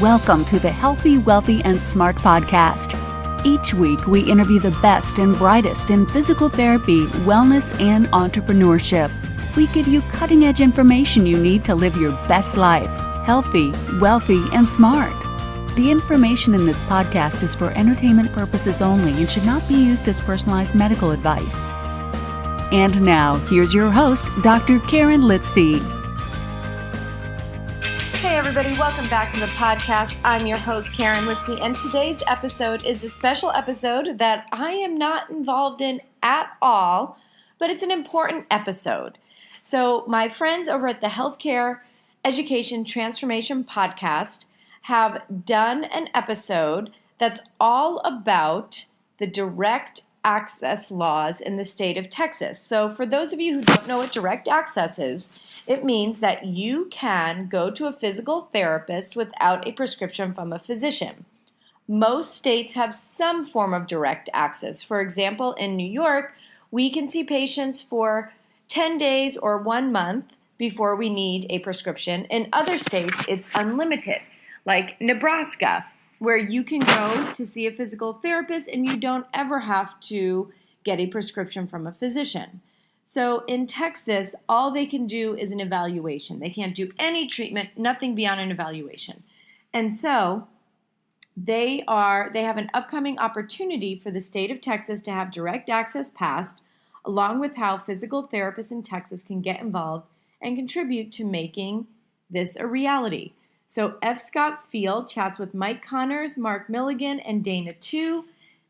Welcome to the Healthy, Wealthy, and Smart podcast. Each week, we interview the best and brightest in physical therapy, wellness, and entrepreneurship. We give you cutting-edge information you need to live your best life, healthy, wealthy, and smart. The information in this podcast is for entertainment purposes only and should not be used as personalized medical advice. And now, here's your host, Dr. Karen Litzy. Hey everybody, welcome back to the podcast. I'm your host, Karen Litzy, and today's episode is a special episode that I am not involved in at all, but it's an important episode. So my friends over at the Healthcare Education Transformation Podcast have done an episode that's all about the direct access laws in the state of Texas. So for those of you who don't know what direct access is, it means that you can go to a physical therapist without a prescription from a physician. Most states have some form of direct access. For example, in New York, we can see patients for 10 days or 1 month before we need a prescription. In other states, it's unlimited, like Nebraska, where you can go to see a physical therapist and you don't ever have to get a prescription from a physician. So in Texas, all they can do is an evaluation. They can't do any treatment, nothing beyond an evaluation. And so they have an upcoming opportunity for the state of Texas to have direct access passed, along with how physical therapists in Texas can get involved and contribute to making this a reality. So F. Scott Feil chats with Mike Connors, Mark Milligan, and Dana Tu.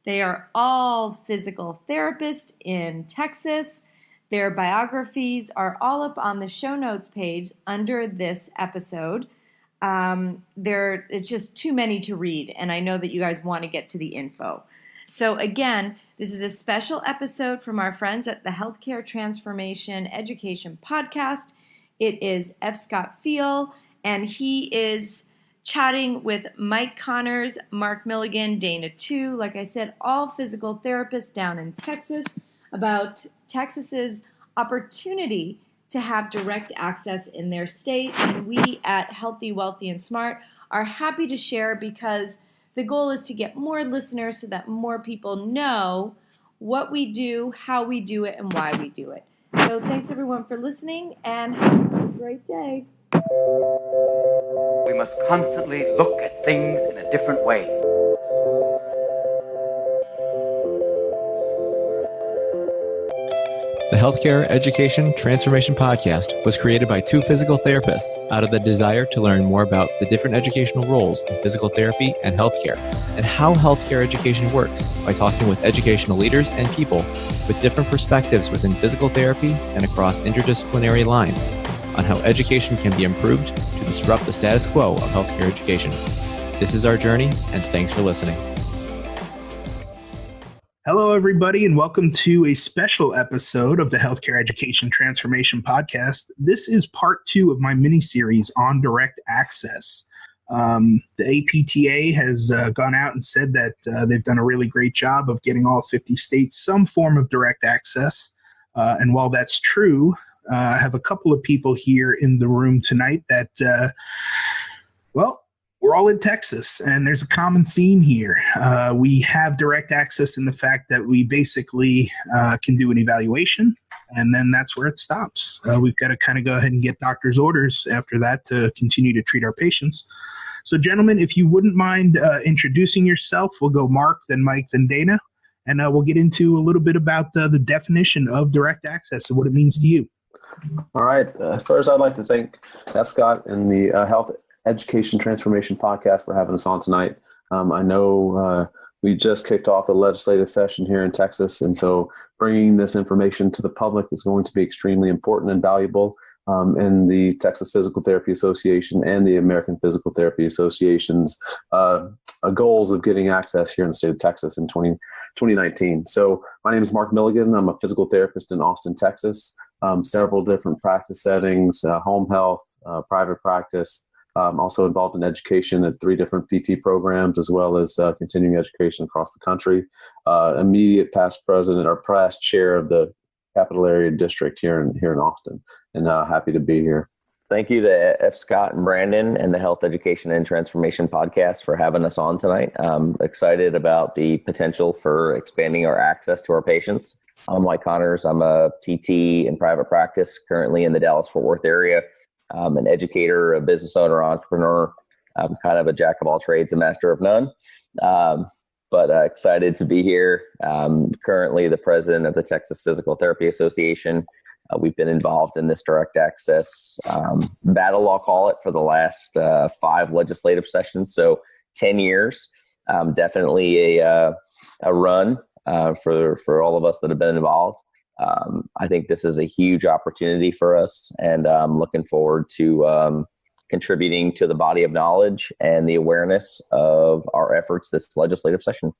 They are all physical therapists in Texas. Their biographies are all up on the show notes page under this episode. It's just too many to read, and I know that you guys want to get to the info. So again, this is a special episode from our friends at the Healthcare Transformation Education Podcast. It is F. Scott Feil, and he is chatting with Mike Connors, Mark Milligan, Dana Tu, like I said, all physical therapists down in Texas, about Texas's opportunity to have direct access in their state. And we at Healthy, Wealthy, and Smart are happy to share because the goal is to get more listeners so that more people know what we do, how we do it, and why we do it. So thanks everyone for listening and have a great day. We must constantly look at things in a different way. The Healthcare Education Transformation Podcast was created by two physical therapists out of the desire to learn more about the different educational roles in physical therapy and healthcare, and how healthcare education works by talking with educational leaders and people with different perspectives within physical therapy and across interdisciplinary lines on how education can be improved to disrupt the status quo of healthcare education. This is our journey, and thanks for listening. Hello, everybody, and welcome to a special episode of the Healthcare Education Transformation Podcast. This is part 2 of my mini-series on direct access. The APTA has gone out and said that they've done a really great job of getting all 50 states some form of direct access. And while that's true, I have a couple of people here in the room tonight that, we're all in Texas, and there's a common theme here. We have direct access in the fact that we basically can do an evaluation, and then that's where it stops. We've got to kind of go ahead and get doctor's orders after that to continue to treat our patients. So, gentlemen, if you wouldn't mind introducing yourself, we'll go Mark, then Mike, then Dana, and we'll get into a little bit about the definition of direct access and what it means to you. All right. First, I'd like to thank F. Scott and the Health Education Transformation Podcast for having us on tonight. I know we just kicked off the legislative session here in Texas, and so bringing this information to the public is going to be extremely important and valuable. And the Texas Physical Therapy Association and the American Physical Therapy Association's goals of getting access here in the state of Texas in 2019. So my name is Mark Milligan. I'm a physical therapist in Austin, Texas. Several different practice settings, home health, private practice. Also involved in education at 3 different PT programs, as well as continuing education across the country. Immediate past president or past chair of the Capital Area District here in Austin, and happy to be here. Thank you to F. Scott and Brandon and the Health Education and Transformation Podcast for having us on tonight. I'm excited about the potential for expanding our access to our patients. I'm Mike Connors. I'm a PT in private practice, currently in the Dallas-Fort Worth area. I'm an educator, a business owner, entrepreneur. I'm kind of a jack of all trades, a master of none. But excited to be here. Currently the president of the Texas Physical Therapy Association. We've been involved in this direct access battle, I'll call it, for the last 5 legislative sessions. So 10 years, definitely a run for all of us that have been involved. I think this is a huge opportunity for us, and I'm looking forward to contributing to the body of knowledge and the awareness of our efforts this legislative session.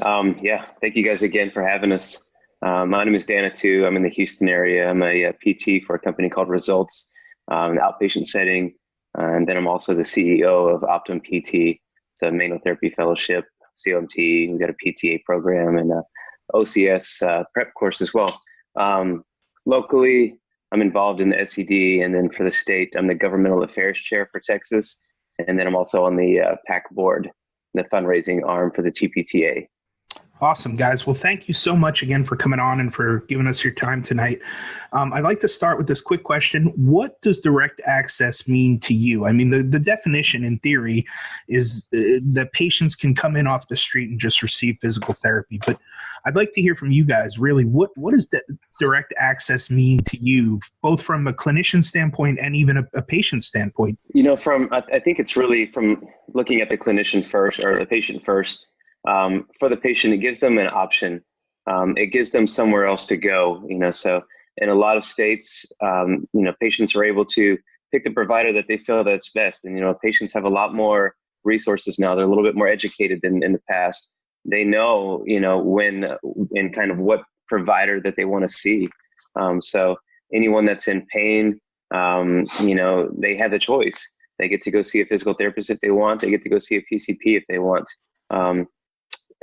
Thank you guys again for having us. My name is Dana too. I'm in the Houston area. I'm a PT for a company called Results, an outpatient setting. And then I'm also the CEO of Optum PT. It's a manual therapy fellowship, COMT. We've got a PTA program and a OCS prep course as well. Locally, I'm involved in the SED, and then for the state, I'm the governmental affairs chair for Texas. And then I'm also on the PAC board, the fundraising arm for the TPTA. Awesome, guys. Well, thank you so much again for coming on and for giving us your time tonight. I'd like to start with this quick question. What does direct access mean to you? I mean, the definition in theory is that patients can come in off the street and just receive physical therapy. But I'd like to hear from you guys, really, what does direct access mean to you, both from a clinician standpoint and even a patient standpoint? You know, I think it's really from looking at the clinician first or the patient first. For the patient, it gives them an option. It gives them somewhere else to go, so in a lot of states, patients are able to pick the provider that they feel that's best. And, patients have a lot more resources now. They're a little bit more educated than in the past. They know, when and kind of what provider that they want to see. So anyone that's in pain, they have the choice. They get to go see a physical therapist if they want. They get to go see a PCP if they want.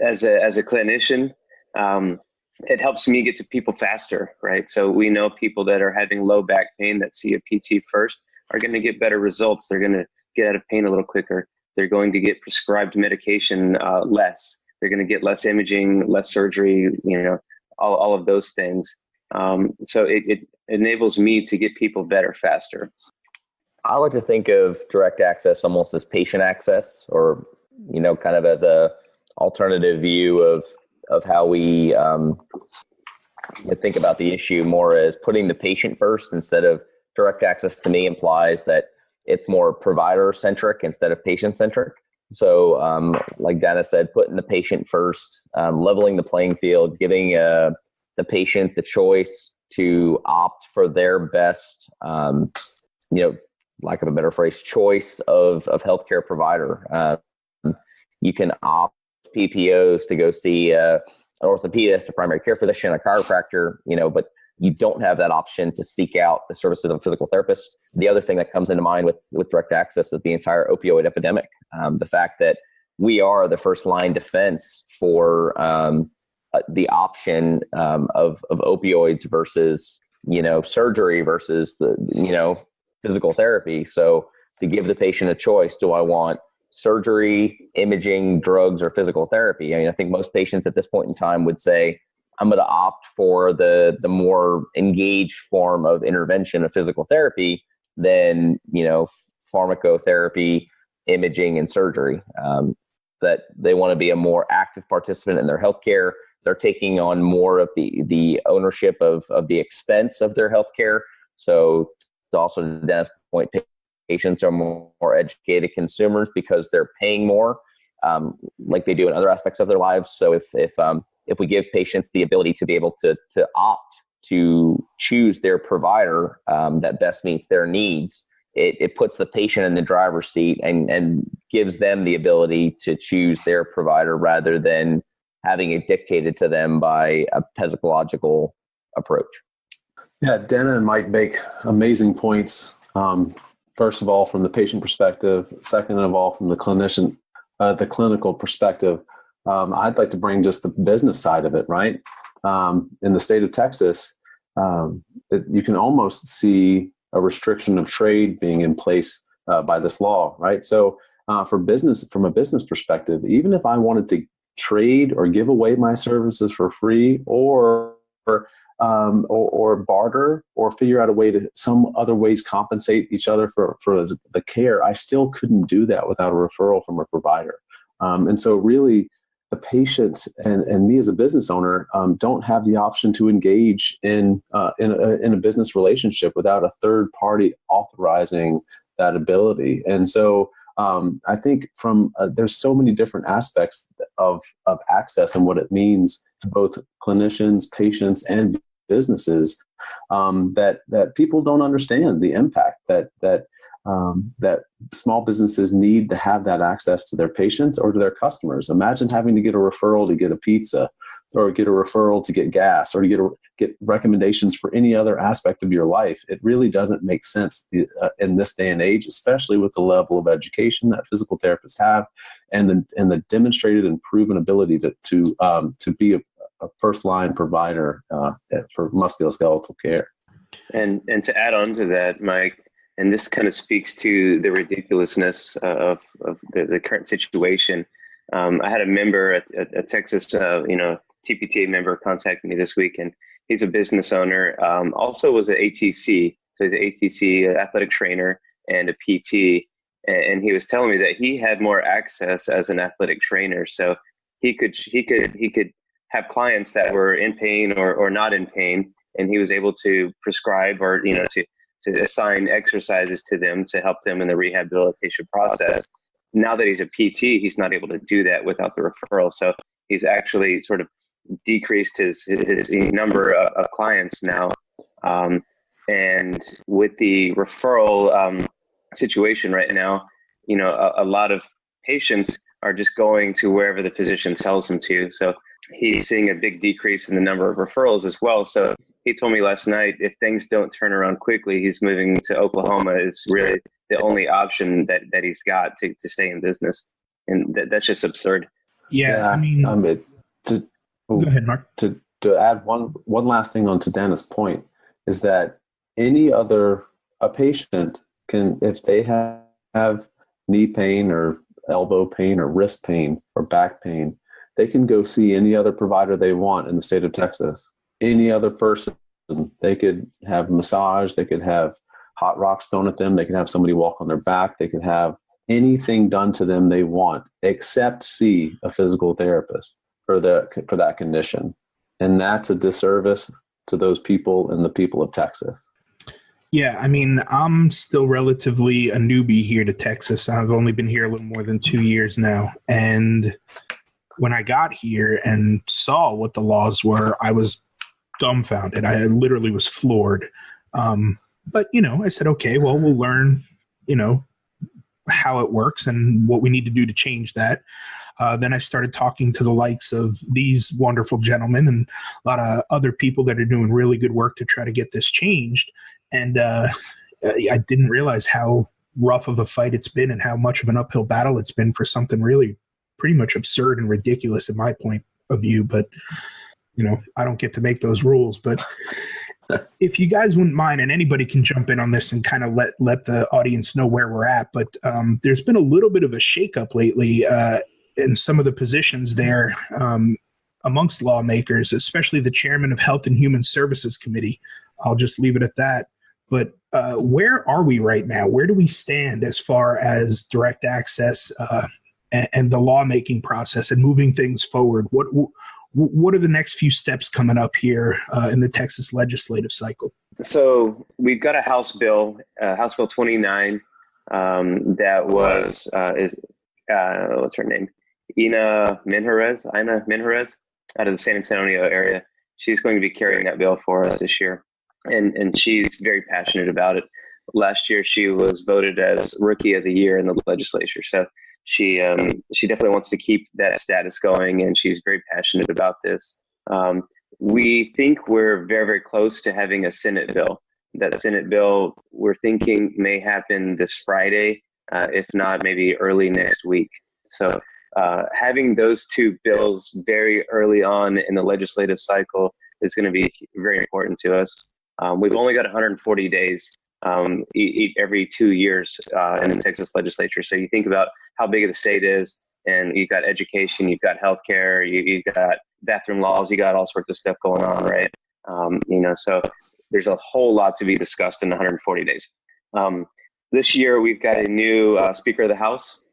As a clinician, it helps me get to people faster, right? So we know people that are having low back pain that see a PT first are going to get better results. They're going to get out of pain a little quicker. They're going to get prescribed medication less. They're going to get less imaging, less surgery, all of those things. So it enables me to get people better faster. I like to think of direct access almost as patient access, or kind of as a alternative view of how we think about the issue, more as putting the patient first instead of direct access. To me, implies that it's more provider centric instead of patient centric. So like Dana said, putting the patient first, leveling the playing field, giving the patient the choice to opt for their best, lack of a better phrase, choice of healthcare provider. You can opt PPOs to go see an orthopedist, a primary care physician, a chiropractor, but you don't have that option to seek out the services of a physical therapist. The other thing that comes into mind with direct access is the entire opioid epidemic. The fact that we are the first line defense for the option of opioids versus, surgery versus the, physical therapy. So to give the patient a choice, do I want surgery, imaging, drugs, or physical therapy? I think most patients at this point in time would say, I'm going to opt for the more engaged form of intervention of physical therapy than, pharmacotherapy, imaging, and surgery. That they want to be a more active participant in their healthcare. They're taking on more of the ownership of the expense of their healthcare. So also to Dennis' point, patients are more educated consumers because they're paying more, like they do in other aspects of their lives. So if we give patients the ability to be able to opt to choose their provider that best meets their needs, it puts the patient in the driver's seat and gives them the ability to choose their provider rather than having it dictated to them by a pedagogical approach. Yeah, Dana and Mike make amazing points. First of all, from the patient perspective. Second of all, from the clinician, the clinical perspective. I'd like to bring just the business side of it, right? In the state of Texas, you can almost see a restriction of trade being in place by this law, right? So from a business perspective, even if I wanted to trade or give away my services for free, or barter, or figure out a way to some other ways compensate each other for the care, I still couldn't do that without a referral from a provider. And so really the patient and me as a business owner don't have the option to engage in a business relationship without a third party authorizing that ability. And so I think there's so many different aspects of access and what it means to both clinicians, patients, and businesses that people don't understand the impact that small businesses need to have that access to their patients or to their customers. Imagine having to get a referral to get a pizza, or get a referral to get gas, or to get recommendations for any other aspect of your life. It really doesn't make sense in this day and age, especially with the level of education that physical therapists have, and the demonstrated and proven ability to be a first line provider for musculoskeletal care. And to add on to that, Mike, and this kind of speaks to the ridiculousness of the current situation. I had a member at Texas, TPTA member contact me this week, and he's a business owner. Also was an ATC, so he's an ATC athletic trainer and a PT. And he was telling me that he had more access as an athletic trainer, so he could have clients that were in pain or not in pain, and he was able to prescribe or to assign exercises to them to help them in the rehabilitation process. Now that he's a PT, he's not able to do that without the referral. So he's actually sort of decreased his number of clients now. And with the referral situation right now, a lot of patients are just going to wherever the physician tells them to. So he's seeing a big decrease in the number of referrals as well. So he told me last night, if things don't turn around quickly, he's moving to Oklahoma. Is really the only option that he's got to stay in business. And that's just absurd. Yeah, I mean, go ahead, Mark. To add one last thing on to Dana's point is that a patient can, if they have knee pain or elbow pain or wrist pain or back pain, they can go see any other provider they want in the state of Texas. Any other person. They could have massage, they could have hot rocks thrown at them, they could have somebody walk on their back, they could have anything done to them they want, except see a physical therapist for that condition. And that's a disservice to those people and the people of Texas. Yeah, I mean, I'm still relatively a newbie here to Texas. I've only been here a little more than 2 years now. And when I got here and saw what the laws were, I was dumbfounded. I literally was floored. But, I said, okay, well, we'll learn, how it works and what we need to do to change that. Then I started talking to the likes of these wonderful gentlemen and a lot of other people that are doing really good work to try to get this changed. And I didn't realize how rough of a fight it's been and how much of an uphill battle it's been for something really pretty much absurd and ridiculous in my point of view. But I don't get to make those rules. But if you guys wouldn't mind, and anybody can jump in on this and kind of let the audience know where we're at. But there's been a little bit of a shakeup lately in some of the positions there amongst lawmakers, especially the chairman of Health and Human Services Committee. I'll just leave it at that. But where are we right now? Where do we stand as far as direct access and the lawmaking process and moving things forward? What are the next few steps coming up here in the Texas legislative cycle? So we've got a House Bill 29, that was what's her name? Ina Minjarez out of the San Antonio area. She's going to be carrying that bill for us this year, and she's very passionate about it. Last year, she was voted as Rookie of the Year in the legislature. So she definitely wants to keep that status going, and she's very passionate about this. We think we're very, very close to having a Senate bill. That Senate bill, we're thinking, may happen this Friday, if not maybe early next week. So having those two bills very early on in the legislative cycle is going to be very important to us. We've only got 140 days every 2 years in the Texas legislature. So you think about how big of the state is, and you've got education, you've got healthcare, you've got bathroom laws, you got all sorts of stuff going on, right? So there's a whole lot to be discussed in 140 days. This year, we've got a new Speaker of the House.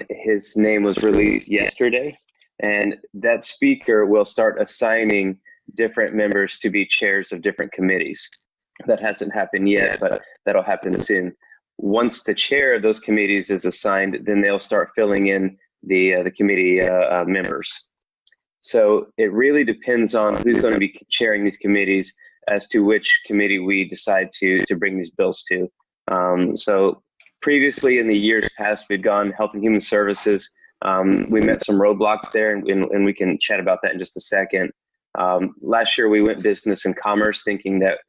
His name was released yesterday, and that speaker will start assigning different members to be chairs of different committees. That hasn't happened yet, but that'll happen soon. Once the chair of those committees is assigned, then they'll start filling in the committee members. So it really depends on who's going to be chairing these committees as to which committee we decide to bring these bills to. So previously in the years past, we've gone Health and Human Services. We met some roadblocks there, and we can chat about that in just a second. Last year we went Business and Commerce, thinking that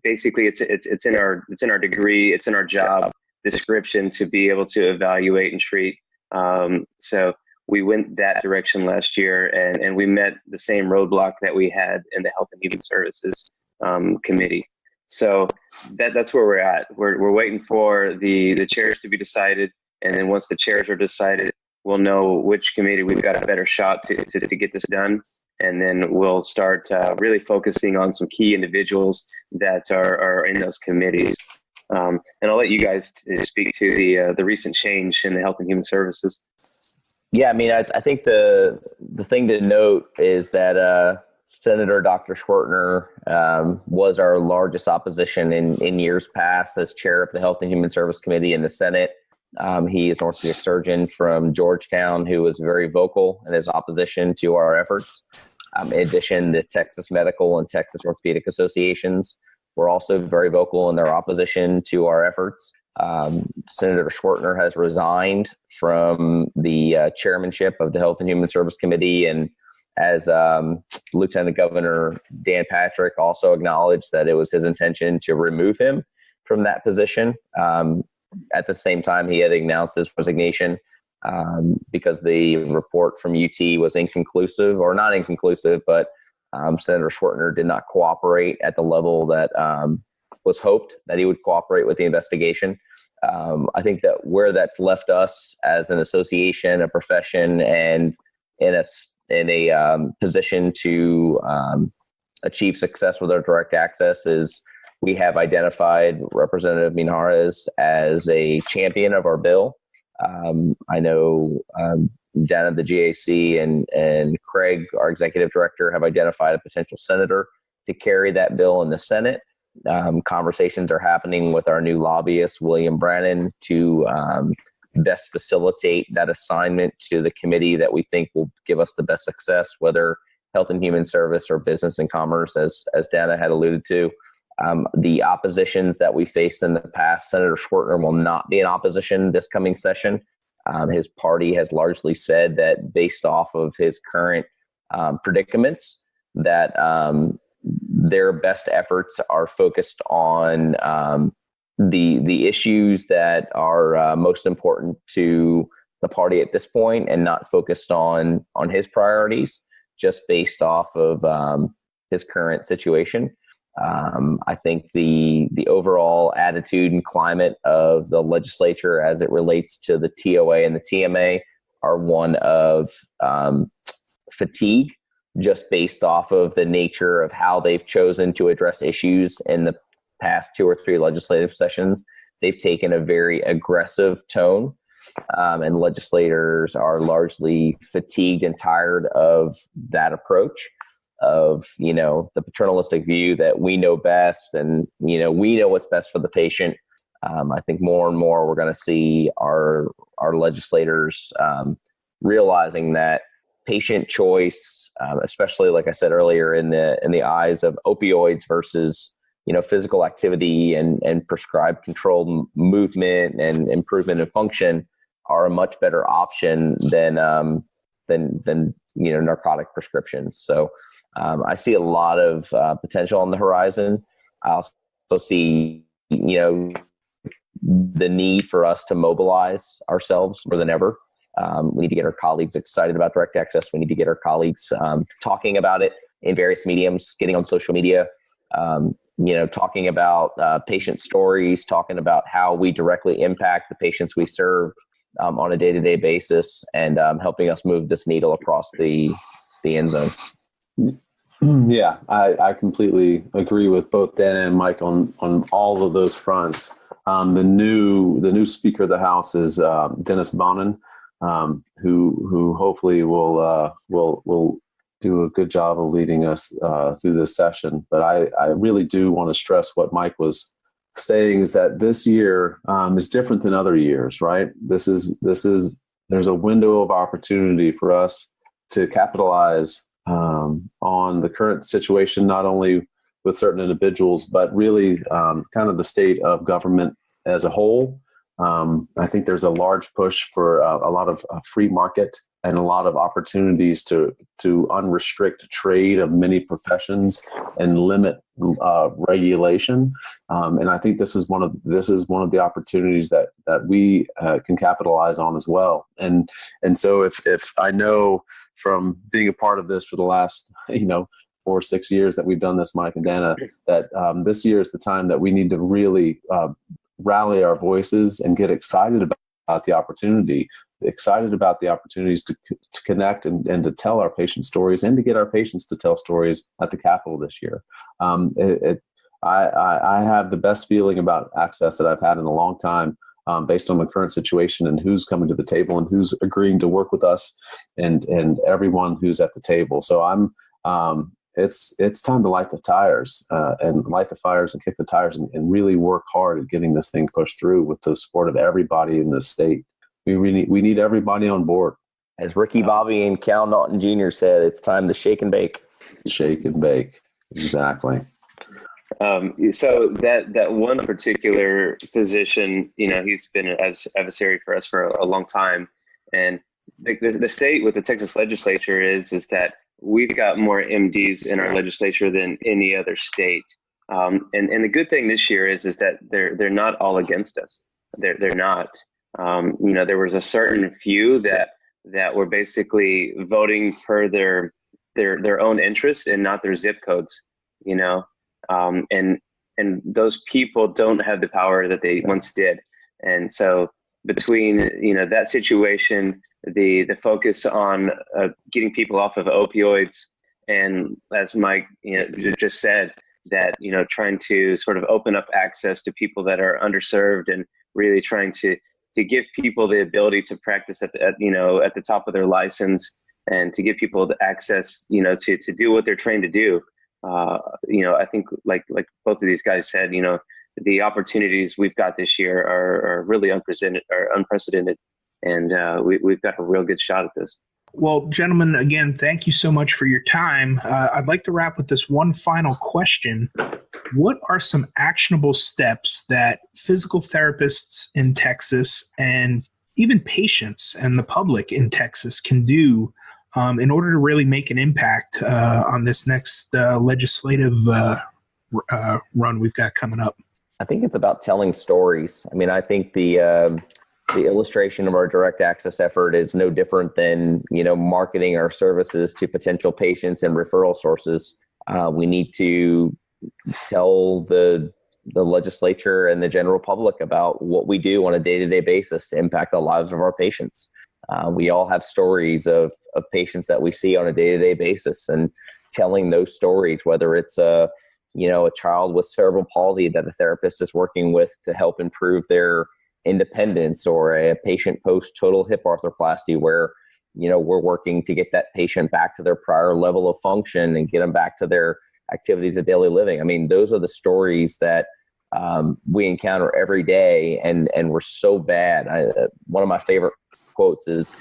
basically it's in our degree, it's in our job description to be able to evaluate and treat. So we went that direction last year, and we met the same roadblock that we had in the Health and Human Services committee. So that's where we're at. We're waiting for the chairs to be decided, and then once the chairs are decided, we'll know which committee we've got a better shot to get this done. And then we'll start really focusing on some key individuals that are in those committees. And I'll let you guys speak to the recent change in the Health and Human Services. Yeah, I mean, I think the thing to note is that Senator Dr. Schwertner was our largest opposition in years past as chair of the Health and Human Service Committee in the Senate. He is an orthopedic surgeon from Georgetown who was very vocal in his opposition to our efforts. In addition, the Texas Medical and Texas Orthopedic Associations were also very vocal in their opposition to our efforts. Senator Schwertner has resigned from the chairmanship of the Health and Human Service Committee, and as Lieutenant Governor Dan Patrick also acknowledged that it was his intention to remove him from that position. At the same time, he had announced his resignation because the report from UT was inconclusive, or not inconclusive, but Senator Schwertner did not cooperate at the level that was hoped that he would cooperate with the investigation. I think that where that's left us as an association, a profession, and in a position to achieve success with our direct access is we have identified Representative Minares as a champion of our bill. I know down at the GAC and Craig, our executive director, have identified a potential senator to carry that bill in the Senate. Conversations are happening with our new lobbyist, William Brannon, to best facilitate that assignment to the committee that we think will give us the best success, whether Health and Human Service or Business and Commerce, as Dana had alluded to. The oppositions that we faced in the past, Senator Schwertner will not be in opposition this coming session. His party has largely said that based off of his current predicaments, that their best efforts are focused on the issues that are most important to the party at this point, and not focused on his priorities, just based off of his current situation. I think the overall attitude and climate of the legislature as it relates to the TOA and the TMA are one of fatigue, just based off of the nature of how they've chosen to address issues in the past 2 or 3 legislative sessions. They've taken a very aggressive tone, and legislators are largely fatigued and tired of that approach of, the paternalistic view that we know best and, we know what's best for the patient. I think more and more we're going to see our legislators realizing that patient choice, especially like I said earlier, in the eyes of opioids versus physical activity and prescribed controlled movement and improvement in function, are a much better option than narcotic prescriptions. So I see a lot of potential on the horizon. I also see the need for us to mobilize ourselves more than ever. We need to get our colleagues excited about direct access. We need to get our colleagues talking about it in various mediums, getting on social media. talking about patient stories, talking about how we directly impact the patients we serve on a day-to-day basis, and helping us move this needle across the end zone. Yeah, I completely agree with both Dan and Mike on all of those fronts. The new Speaker of the House is Dennis Bonnen, who hopefully will do a good job of leading us through this session. But I really do want to stress what Mike was saying, is that this year is different than other years, right? There's a window of opportunity for us to capitalize on the current situation, not only with certain individuals, but really kind of the state of government as a whole. I think there's a large push for a lot of free market and a lot of opportunities to unrestrict trade of many professions and limit regulation. And I think this is one of the opportunities that we can capitalize on as well. And so if I know from being a part of this for the last 4 or 6 years that we've done this, Mike and Dana, that this year is the time that we need to really rally our voices and get excited about the opportunities to connect and to tell our patient stories, and to get our patients to tell stories at the Capitol this year. I have the best feeling about access that I've had in a long time, based on the current situation and who's coming to the table and who's agreeing to work with us, and everyone who's at the table. So it's time to light the tires and light the fires and kick the tires and really work hard at getting this thing pushed through with the support of everybody in this state. We need everybody on board. As Ricky Bobby and Cal Naughton Jr. said, it's time to shake and bake. Shake and bake. Exactly. So that one particular physician, he's been an adversary for us for a long time. And the state with the Texas legislature is that we've got more MDs in our legislature than any other state. And the good thing this year is that they're not all against us. They're not. There was a certain few that were basically voting for their own interest and not their zip codes, and those people don't have the power that they once did. And so between, that situation, the focus on getting people off of opioids, and as Mike just said, that trying to sort of open up access to people that are underserved, and really trying to give people the ability to practice at the top of their license, and to give people the access to do what they're trained to do. I think like both of these guys said, the opportunities we've got this year are really unprecedented, and we've got a real good shot at this. Well, gentlemen, again, thank you so much for your time. I'd like to wrap with this one final question. What are some actionable steps that physical therapists in Texas, and even patients and the public in Texas, can do in order to really make an impact on this next legislative run we've got coming up? I think it's about telling stories. I mean, I think the illustration of our direct access effort is no different than, marketing our services to potential patients and referral sources. We need to tell the legislature and the general public about what we do on a day-to-day basis to impact the lives of our patients. We all have stories of patients that we see on a day-to-day basis, and telling those stories, whether it's a child with cerebral palsy that a therapist is working with to help improve their independence, or a patient post total hip arthroplasty where, we're working to get that patient back to their prior level of function and get them back to their activities of daily living. I mean, those are the stories that we encounter every day, and we're so bad. One of my favorite quotes is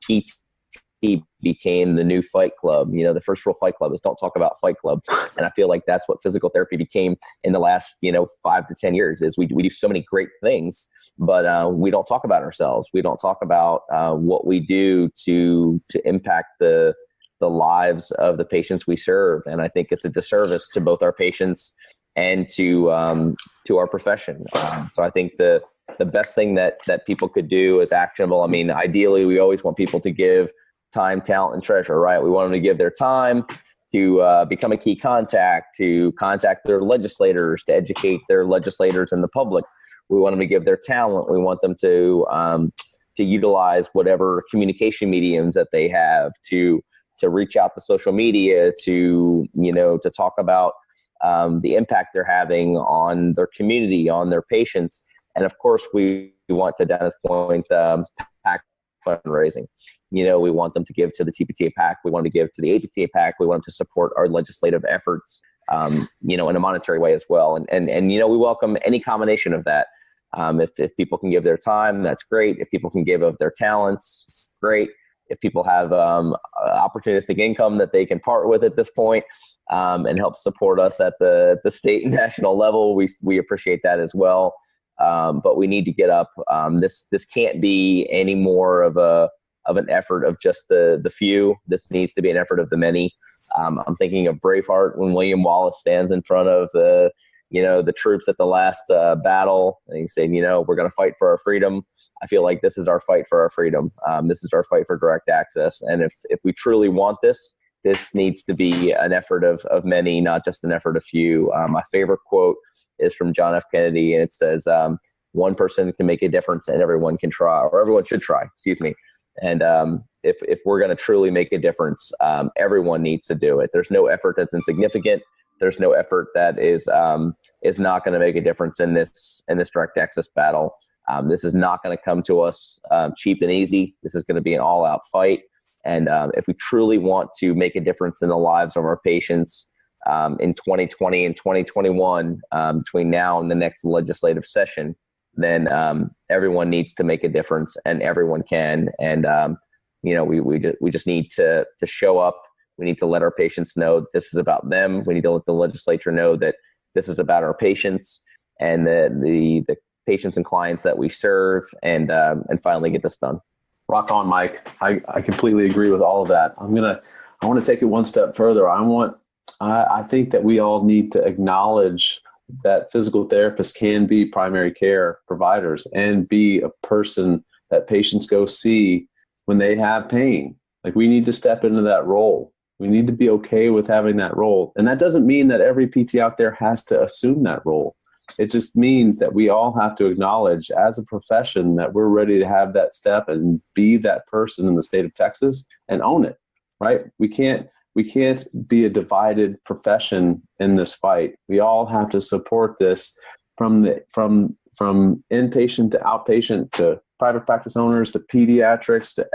PT became the new Fight Club. The first rule of Fight Club is don't talk about Fight Club. And I feel like that's what physical therapy became in the last, 5 to 10 years, is we do so many great things, but we don't talk about ourselves. We don't talk about what we do to impact the lives of the patients we serve. And I think it's a disservice to both our patients and to our profession. So I think the best thing that people could do is actionable. I mean, ideally, we always want people to give time, talent, and treasure, right? We want them to give their time, to become a key contact, to contact their legislators, to educate their legislators and the public. We want them to give their talent. We want them to utilize whatever communication mediums that they have, to reach out to social media, to talk about the impact they're having on their community, on their patients. And of course, we want, to Dennis' point, PAC fundraising. We want them to give to the TPTA PAC. We want to give to the APTA PAC. We want them to support our legislative efforts, in a monetary way as well. And we welcome any combination of that. If people can give their time, that's great. If people can give of their talents, great. If people have opportunistic income that they can part with at this point, and help support us at the state and national level, we appreciate that as well. But we need to get up. This can't be any more of an effort of just the few. This needs to be an effort of the many. I'm thinking of Braveheart when William Wallace stands in front of the troops at the last battle, and he's saying, we're going to fight for our freedom. I feel like this is our fight for our freedom. This is our fight for direct access. And if we truly want this needs to be an effort of many, not just an effort of few. My favorite quote is from John F. Kennedy, and it says, one person can make a difference and everyone can try, or everyone should try, excuse me. And if we're going to truly make a difference, everyone needs to do it. There's no effort that's insignificant. There's no effort that is not going to make a difference in this direct access battle. This is not going to come to us cheap and easy. This is going to be an all-out fight. And if we truly want to make a difference in the lives of our patients in 2020 and 2021, between now and the next legislative session, then everyone needs to make a difference, and everyone can. And we just need to show up. We need to let our patients know that this is about them. We need to let the legislature know that this is about our patients and the patients and clients that we serve, and finally get this done. Rock on, Mike. I completely agree with all of that. I want to take it one step further. I think that we all need to acknowledge that physical therapists can be primary care providers and be a person that patients go see when they have pain. Like, we need to step into that role. We need to be okay with having that role. And that doesn't mean that every PT out there has to assume that role. It just means that we all have to acknowledge as a profession that we're ready to have that step and be that person in the state of Texas and own it, right? We can't be a divided profession in this fight. We all have to support this from inpatient to outpatient to private practice owners to pediatrics to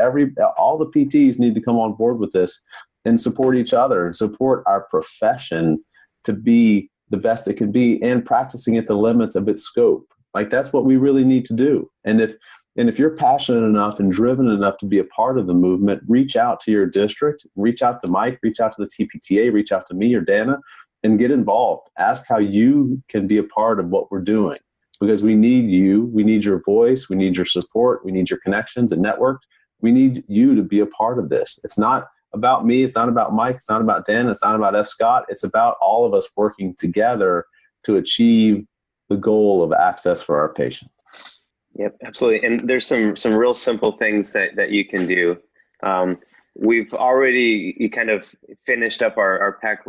all the PTs need to come on board with this and support each other and support our profession to be the best it can be and practicing at the limits of its scope. Like, that's what we really need to do. And if you're passionate enough and driven enough to be a part of the movement, reach out to your district, reach out to Mike, reach out to the TPTA, reach out to me or Dana, and get involved. Ask how you can be a part of what we're doing, because we need you. We need your voice. We need your support. We need your connections and network. We need you to be a part of this. It's not about me. It's not about Mike. It's not about Dan. It's not about F. Scott. It's about all of us working together to achieve the goal of access for our patients. Yep, absolutely. And there's some real simple things that you can do. We've already kind of finished up our PAC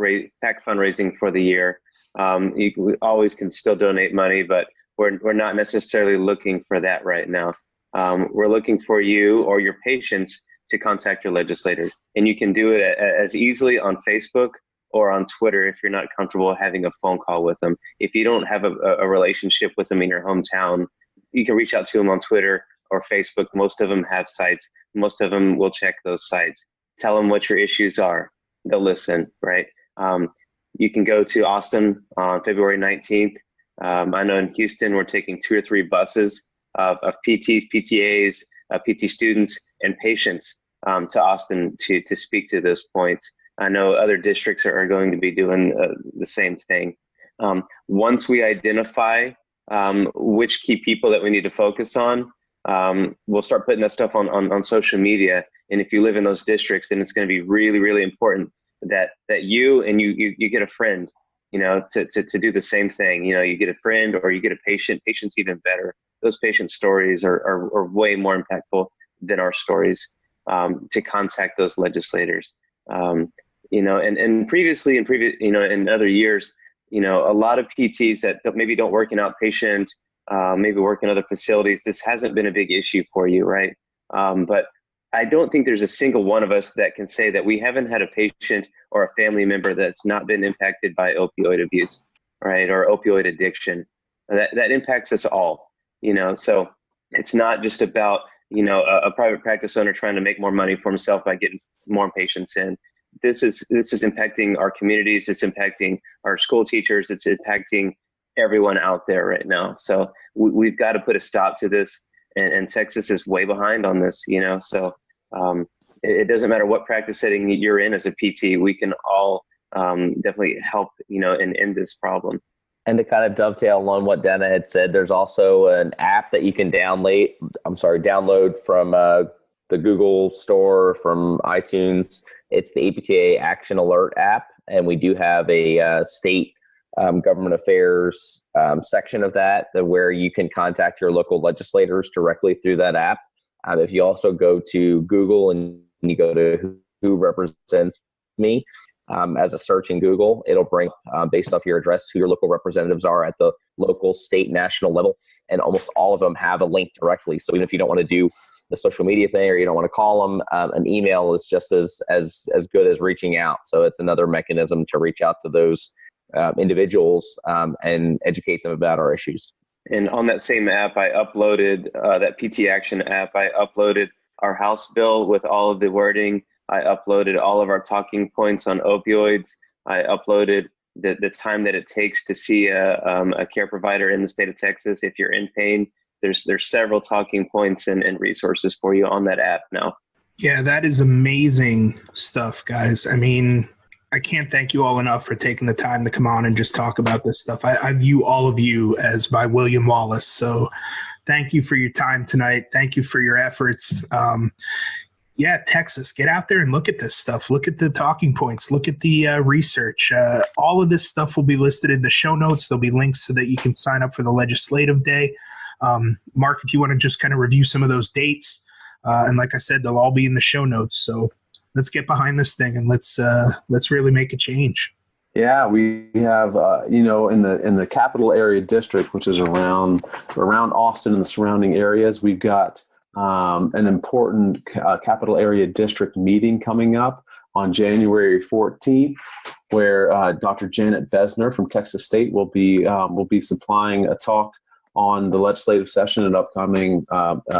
fundraising for the year. We always can still donate money, but we're not necessarily looking for that right now. We're looking for you or your patients to contact your legislators. And you can do it as easily on Facebook or on Twitter if you're not comfortable having a phone call with them. If you don't have a relationship with them in your hometown, you can reach out to them on Twitter or Facebook. Most of them have sites. Most of them will check those sites. Tell them what your issues are. They'll listen, right? You can go to Austin on February 19th. I know in Houston, we're taking 2 or 3 buses of PTs, PTAs, PT students, and patients to Austin to speak to those points. I know other districts are going to be doing the same thing. Once we identify which key people that we need to focus on, we'll start putting that stuff on social media. And if you live in those districts, then it's going to be really, really important that you get a friend, to do the same thing. You get a friend or you get a patient. Patient's even better. Those patient stories are way more impactful than our stories, to contact those legislators. and previously in other years, a lot of PTs that maybe don't work in outpatient, maybe work in other facilities, this hasn't been a big issue for you, right? But I don't think there's a single one of us that can say that we haven't had a patient or a family member that's not been impacted by opioid abuse, right? Or opioid addiction. That impacts us all, so it's not just about, a private practice owner trying to make more money for himself by getting more patients in. This is impacting our communities. It's impacting our school teachers. It's impacting everyone out there right now. So we've got to put a stop to this. And Texas is way behind on this, so it doesn't matter what practice setting you're in as a PT, we can all definitely help, and end this problem. And to kind of dovetail on what Dana had said, there's also an app that you can download from the Google Store, from iTunes. It's the APTA Action Alert app, and we do have a state government affairs section of that where you can contact your local legislators directly through that app. If you also go to Google and you go to who represents me as a search in Google, it'll bring, based off your address, who your local representatives are at the local, state, national level. And almost all of them have a link directly. So even if you don't want to do the social media thing or you don't want to call them, an email is just as good as reaching out. So it's another mechanism to reach out to those individuals and educate them about our issues. And on that same app, I uploaded that PT Action app. I uploaded our House bill with all of the wording. I uploaded all of our talking points on opioids. I uploaded the time that it takes to see a care provider in the state of Texas if you're in pain. There's several talking points and resources for you on that app now. Yeah, that is amazing stuff, guys. I mean, I can't thank you all enough for taking the time to come on and just talk about this stuff. I view all of you as my William Wallace. So thank you for your time tonight. Thank you for your efforts. Texas, get out there and look at this stuff. Look at the talking points. Look at the research. All of this stuff will be listed in the show notes. There'll be links so that you can sign up for the legislative day. Mark, if you want to just kind of review some of those dates. And like I said, they'll all be in the show notes. So let's get behind this thing and let's really make a change. Yeah, we have in the capital area district, which is around Austin and the surrounding areas, we've got an important capital area district meeting coming up on January 14th, where Dr. Janet Besner from Texas State will be supplying a talk on the legislative session and upcoming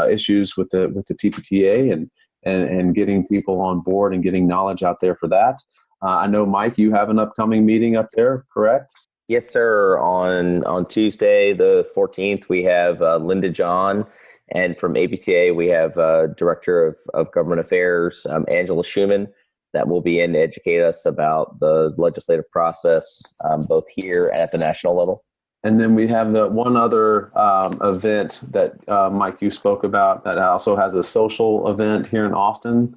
issues with the TPTA and getting people on board and getting knowledge out there for that. I know, Mike, you have an upcoming meeting up there, correct? Yes, sir. On Tuesday, the 14th, we have Linda John, and from APTA, we have Director of Government Affairs, Angela Schumann, that will be in to educate us about the legislative process, both here and at the national level. And then we have the one other event that Mike, you spoke about, that also has a social event here in Austin.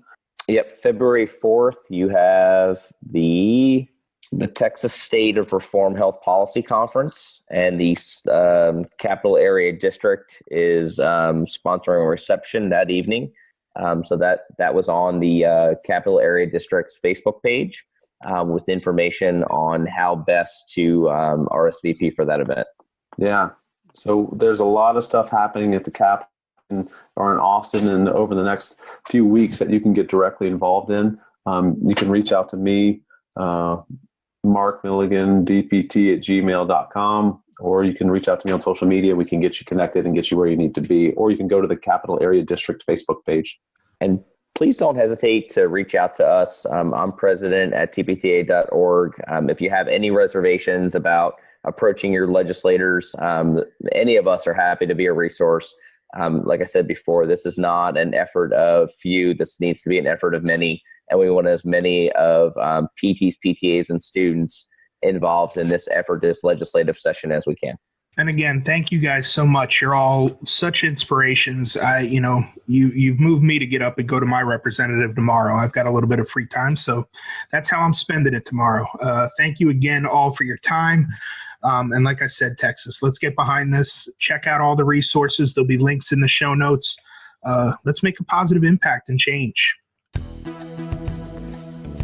Yep, February 4th, you have the Texas State of Reform Health Policy Conference, and the Capital Area District is sponsoring a reception that evening. So that was on the Capital Area District's Facebook page with information on how best to RSVP for that event. Yeah, so there's a lot of stuff happening at the Cap or in Austin and over the next few weeks that you can get directly involved in. You can reach out to me, Mark Milligan, dpt@gmail.com, or you can reach out to me on social media. We can get you connected and get you where you need to be, or you can go to the Capital Area District Facebook page. And please don't hesitate to reach out to us. I'm president at tpta.org. If you have any reservations about approaching your legislators, any of us are happy to be a resource. Like I said before, this is not an effort of few. This needs to be an effort of many. And we want as many of PTs, PTAs, and students involved in this effort, this legislative session, as we can. And again, thank you guys so much. You're all such inspirations. You've moved me to get up and go to my representative tomorrow. I've got a little bit of free time, so that's how I'm spending it tomorrow. Thank you again all for your time. And like I said, Texas, let's get behind this. Check out all the resources. There'll be links in the show notes. Let's make a positive impact and change.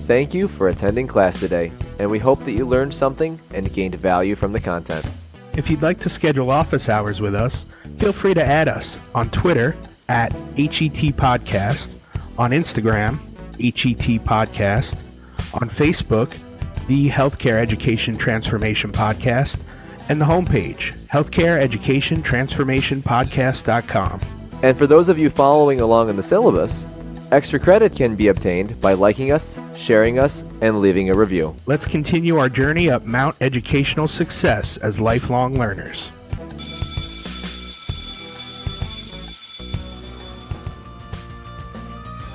Thank you for attending class today, and we hope that you learned something and gained value from the content. If you'd like to schedule office hours with us, feel free to add us on Twitter at HET Podcast, on Instagram, HET Podcast, on Facebook, the Healthcare Education Transformation Podcast, and the homepage, healthcareeducationtransformationpodcast.com. And for those of you following along in the syllabus, extra credit can be obtained by liking us, sharing us, and leaving a review. Let's continue our journey up Mount Educational Success as lifelong learners.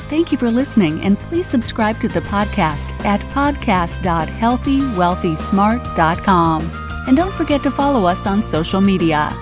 Thank you for listening, and please subscribe to the podcast at podcast.healthywealthysmart.com. And don't forget to follow us on social media.